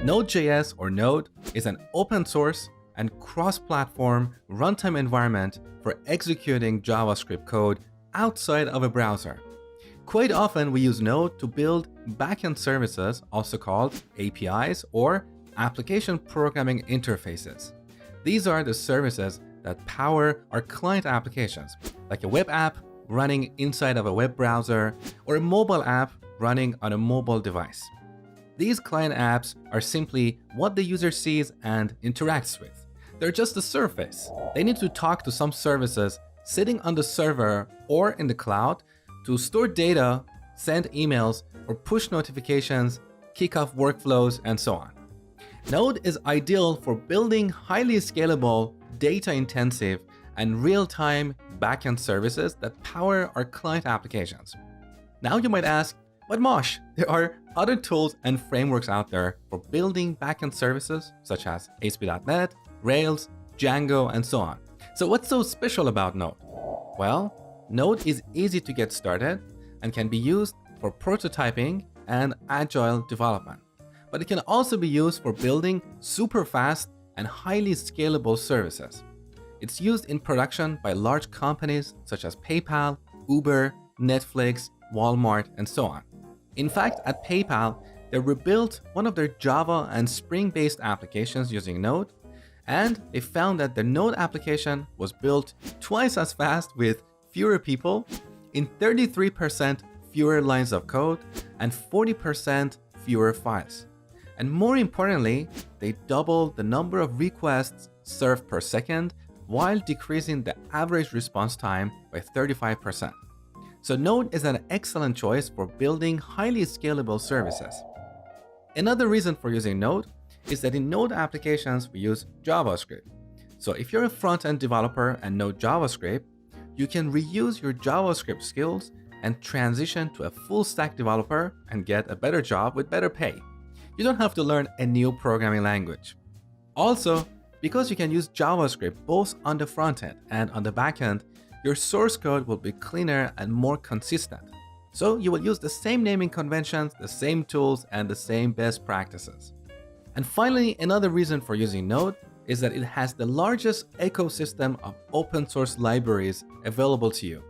Node.js or Node is an open source and cross-platform runtime environment for executing JavaScript code outside of a browser. Quite often we use Node to build backend services, also called APIs or application programming interfaces. These are the services that power our client applications, like a web app running inside of a web browser or a mobile app running on a mobile device. These client apps are simply what the user sees and interacts with. They're just the surface. They need to talk to some services sitting on the server or in the cloud to store data, send emails, or push notifications, kick off workflows, and so on. Node is ideal for building highly scalable, data-intensive, and real-time backend services that power our client applications. Now you might ask, but Mosh, there are other tools and frameworks out there for building backend services such as ASP.NET, Rails, Django, and so on. So what's so special about Node? Well, Node is easy to get started and can be used for prototyping and agile development. But it can also be used for building super fast and highly scalable services. It's used in production by large companies such as PayPal, Uber, Netflix, Walmart, and so on. In fact, at PayPal, they rebuilt one of their Java and Spring-based applications using Node, and they found that the Node application was built twice as fast with fewer people, in 33% fewer lines of code, and 40% fewer files. And more importantly, they doubled the number of requests served per second while decreasing the average response time by 35%. So Node is an excellent choice for building highly scalable services. Another reason for using Node is that in Node applications we use JavaScript. So if you're a front-end developer and know JavaScript, you can reuse your JavaScript skills and transition to a full-stack developer and get a better job with better pay. You don't have to learn a new programming language. Also, because you can use JavaScript both on the front end and on the back end, your source code will be cleaner and more consistent. So you will use the same naming conventions, the same tools, and the same best practices. And finally, another reason for using Node is that it has the largest ecosystem of open source libraries available to you.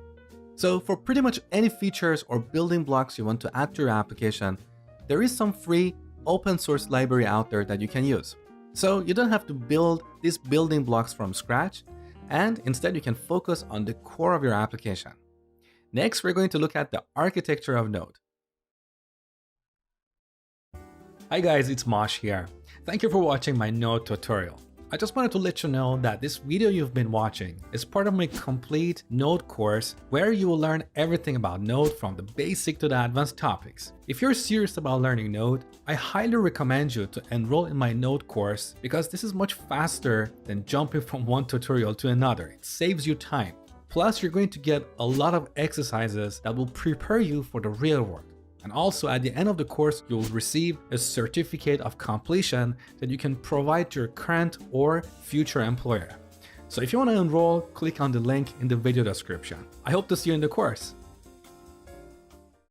So for pretty much any features or building blocks you want to add to your application, there is some free open source library out there that you can use. So you don't have to build these building blocks from scratch, and instead you can focus on the core of your application. Next, we're going to look at the architecture of Node. Hi guys, it's Mosh here. Thank you for watching my Node tutorial. I just wanted to let you know that this video you've been watching is part of my complete Node course where you will learn everything about Node from the basic to the advanced topics. If you're serious about learning Node, I highly recommend you to enroll in my Node course because this is much faster than jumping from one tutorial to another. It saves you time. Plus, you're going to get a lot of exercises that will prepare you for the real world. And also at the end of the course, you'll receive a certificate of completion that you can provide to your current or future employer. So if you want to enroll, click on the link in the video description. I hope to see you in the course.